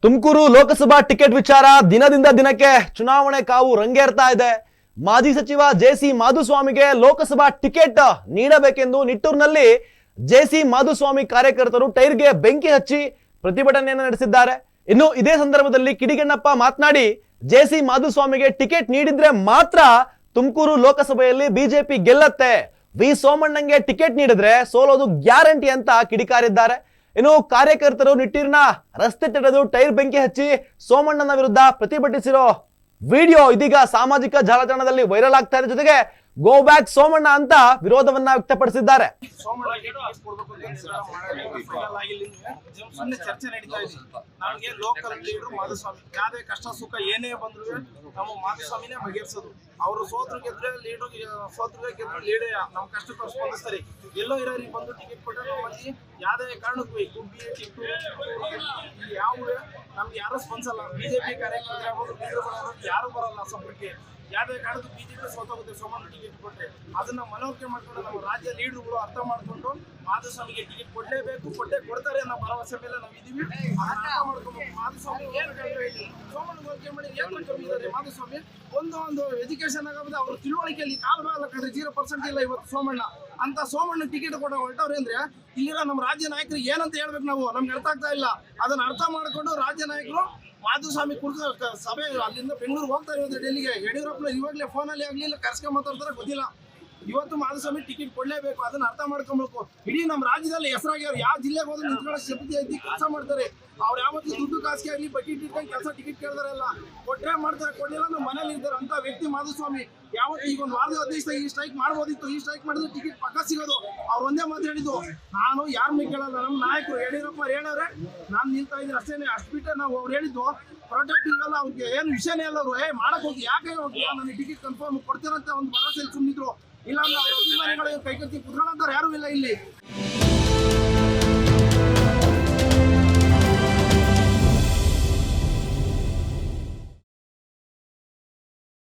Tumakuru Lok Sabha ticket ವಿಚಾರ ದಿನದಿಂದ ದಿನಕ್ಕೆ ಚುನಾವಣೆ ಕಾವು ರಂಗೇರ್ತಾ ಇದೆ. ಮಾಜಿ ಸಚಿವ ಜೆಸಿ ಮಾಧುಸ್ವಾಮಿಗೆ ಲೋಕಸಭಾ ಟಿಕೆಟ್ ನೀಡಬೇಕೆಂದು ನಿಟ್ಟೂರಿನಲ್ಲಿ ಜೆಸಿ ಮಾಧುಸ್ವಾಮಿ ಕಾರ್ಯಕರ್ತರು ಟೈರ್ಗೆ ಬೆಂಕಿ ಹಚ್ಚಿ ಪ್ರತಿಭಟನೆಯನ್ನು ನಡೆಸಿದ್ದಾರೆ. ಇನ್ನು ಇದೇ ಸಂದರ್ಭದಲ್ಲಿ ಕಿಡಿಗಣ್ಣಪ್ಪ ಮಾತನಾಡಿ, ಜೆಸಿ ಮಾಧುಸ್ವಾಮಿಗೆ ಟಿಕೆಟ್ ನೀಡಿದ್ರೆ ಮಾತ್ರ ತುಮಕೂರು ಲೋಕಸಭೆಯಲ್ಲಿ ಬಿಜೆಪಿ ಗೆಲ್ಲತ್ತೆ, ವಿ ಸೋಮಣ್ಣಂಗೆ ಟಿಕೆಟ್ ನೀಡಿದ್ರೆ ಸೋಲೋದು ಗ್ಯಾರಂಟಿ ಅಂತ ಕಿಡಿಕಾರಿದ್ದಾರೆ. ಇನ್ನು ಕಾರ್ಯಕರ್ತರು ನಿಟ್ಟೂರಿನ ರಸ್ತೆ ತಡೆದು ಟೈರ್ ಬೆಂಕಿ ಹಚ್ಚಿ ಸೋಮಣ್ಣನ ವಿರುದ್ಧ ಪ್ರತಿಭಟಿಸಿರೋ ವಿಡಿಯೋ ಇದೀಗ ಸಾಮಾಜಿಕ ಜಾಲತಾಣದಲ್ಲಿ ವೈರಲ್ ಆಗ್ತಾ ಇರೋ ಜೊತೆಗೆ ಗೋ ಬ್ಯಾಕ್ ಸೋಮಣ್ಣ ಅಂತ ವಿರೋಧವನ್ನ ವ್ಯಕ್ತಪಡಿಸಿದ್ದಾರೆ. ಚರ್ಚೆ ನಡೀತಾ ಇದೆ. ನಮಗೆ ಲೋಕಲ್ ಲೀಡರ್ ಮಾಧುಸ್ವಾಮಿ, ಯಾವುದೇ ಕಷ್ಟ ಸುಖ ಏನೇ ಬಂದ್ರು ನಮ್ಮ ಮಾಧುಸ್ವಾಮಿನೇ ಬಗೆಹರಿಸೋದು. ಅವರು ಸೋತ್ರ ಗೆದ್ರೆ ಲೀಡರ್, ಸೋತ್ರ ಗೆದ್ರೆ ಲೀಡರ್ ನಮ್ಮ ಕಷ್ಟಕ್ಕೆ ಸ್ಪಂದಿಸ್ತಾರೆ. ಎಲ್ಲೋ ಇರೋರಿಗೆ ಬಂದು ಟಿಕೆಟ್ ಕೊಟ್ಟರೆ ಮಂದಿ ಯಾವುದೇ ಕಾರಣಕ್ಕೂ ಗುಬ್ಬಿ ಟಿಕ್ಕು ಯಾವುದೇ ನಮ್ಗೆ ಯಾರು ಸ್ಪಂದಿಸಲ್ಲ. ಬಿಜೆಪಿ ಕಾರ್ಯಕರ್ತರು ಯಾರು ಬರಲ್ಲ ಸಂಪರ್ಕಕ್ಕೆ. ಯಾವುದೇ ಕಾರಣಕ್ಕೂ ಬಿಜೆಪಿ ಸೋತೋಗುತ್ತೆ ಸೋಮಣ್ಣ ಟಿಕೆಟ್ ಕೊಟ್ಟರೆ. ಅದನ್ನ ಮನವರಿಕೆ ಮಾಡ್ಕೊಂಡು ನಮ್ಮ ರಾಜ್ಯ ಲೀಡರ್ಗಳು ಅರ್ಥ ಮಾಡ್ಕೊಂಡು ಮಾಧುಸ್ವಾಮಿಗೆ ಟಿಕೆಟ್ ಕೊಡಲೇಬೇಕು, ಕೊಡ್ತಾರೆ ಅನ್ನೋ ಭರವಸೆ ಮೇಲೆ ನಾವು ಇದೀವಿ. ಅರ್ಥ ಮಾಡ್ಕೊಂಡು ಮಾಧುಸ್ವಾಮಿ ಏನು ಕಡಿಮೆ, ಸೋಮಣ್ಣ ಹೋಲಿಕೆ ಮಾಡಿ ಏನು ಕಮ್ಮಿ ಇದ್ದಾರೆ. ಮಾಧುಸ್ವಾಮಿ ಒಂದು ಎಜುಕೇಶನ್ ಆಗಬಹುದು, ಅವ್ರ ತಿಳುವಳಿಕೆಯಲ್ಲಿ ಕಾಲ ಕಂಡ್ರೆ 0% ಇಲ್ಲ ಇವತ್ತು ಸೋಮಣ್ಣ ಅಂತ. ಸೋಮಣ್ಣ ಟಿಕೆಟ್ ಕೊಡೋ ಹೊರಟವ್ರೆ ಅಂದ್ರೆ ಇಲ್ಲಿರೋ ನಮ್ಮ ರಾಜ್ಯ ನಾಯಕರು ಏನಂತ ಹೇಳ್ಬೇಕು ನಾವು, ನಮ್ಗೆ ಅರ್ಥ ಆಗ್ತಾ ಇಲ್ಲ. ಅದನ್ನ ಅರ್ಥ ಮಾಡ್ಕೊಂಡು ರಾಜ್ಯ ನಾಯಕರು ಮಾಧುಸ್ವಾಮಿ ಕುರಿತು ಸಭೆ ಅಲ್ಲಿಂದ ಬೆಂಗಳೂರಿಗೆ ಹೋಗ್ತಾರೆ, ಇವತ್ತು ಡೆಲ್ಲಿಗೆ. ಯಡಿಯೂರಪ್ಪನ ಇವಾಗಲೇ ಫೋನಲ್ಲಿ ಆಗಲಿಲ್ಲ ಕರ್ಸ್ಕೊಂಡ್ ಮಾತಾಡ್ತಾರೆ ಗೊತ್ತಿಲ್ಲ. ಇವತ್ತು ಮಾಧುಸ್ವಾಮಿ ಟಿಕೆಟ್ ಕೊಡಲೇಬೇಕು, ಅದನ್ನ ಅರ್ಥ ಮಾಡ್ಕೊಬೇಕು. ಇಡೀ ನಮ್ಮ ರಾಜ್ಯದಲ್ಲಿ ಹೆಸರಾಗ್ಯಾರ, ಯಾವ ಜಿಲ್ಲೆಗೆ ಹೋದ್ರೆ ನಿಂತ್ಕೊಳ್ಳೋ ಶಕ್ತಿ ಐತಿ, ಕೆಲಸ ಮಾಡ್ತಾರೆ. ಅವ್ರು ಯಾವತ್ತು ದುಡ್ಡು ಕಾಸಿಗೆ ಆಗಲಿ ಬಕೆಟ್ ಇಟ್ಕೊಂಡು ಕೆಲಸ ಟಿಕೆಟ್ ಕೇಳ್ದಾರಲ್ಲ, ಕೊಟ್ಟರೆ ಮಾಡ್ತಾರೆ, ಕೊಡಲಿಲ್ಲ ನಮ್ಮ ಮನೇಲಿ ಇದ್ದಾರೆ ಅಂತ ವ್ಯಕ್ತಿ ಮಾಧುಸ್ವಾಮಿ. ಯಾವತ್ತು ಈಗ ಒಂದು ವಾರದ 15 ದಿವಸ ಈ ಸ್ಟ್ರೈಕ್ ಮಾಡ್ಬೋದಿತ್ತು, ಈ ಸ್ಟ್ರೈಕ್ ಮಾಡಿದ್ರೆ ಟಿಕೆಟ್ ಪಕ್ಕ ಸಿಗೋದು. ಅವ್ರು ಒಂದೇ ಮಾತು ಹೇಳಿದ್ದು, ನಾನು ಯಾರನ್ನೂ ಕೇಳಲ್ಲ, ನಮ್ಮ ನಾಯಕರು ಯಡಿಯೂರಪ್ಪ ಹೇಳವ್ರೆ ನಾನು ನಿಲ್ತಾ ಇದ್ದೀನಿ ಅಷ್ಟೇನೆ. ಅಷ್ಟು ಬಿಟ್ಟರೆ ನಾವು ಅವ್ರು ಹೇಳಿದ್ದು ಪ್ರೊಟೆಕ್ಟ್ ಇರಲ್ಲ, ಅವ್ರಿಗೆ ಏನು ವಿಷಯನೇ ಇಲ್ಲ. ಅವರು ಮಾಡಕ್ ಹೋಗಿ ಯಾಕೆ ಹೋಗಿ ನನಗೆ ಟಿಕೆಟ್ ಕನ್ಫರ್ಮ್ ಕೊಡ್ತೀರಂತ ಒಂದು ಭರವಸೆ ಸುಮ್ಮನಿದ್ರು. ಇಲ್ಲಾಂದ್ರೆ ಅವ್ರ ಅಭಿಮಾನಿಗಳು ಕೈಕಟ್ಟಿ ಕುತ್ಕೊಳ್ಳೋಂತಾರೆ ಯಾರು ಇಲ್ಲ ಇಲ್ಲಿ.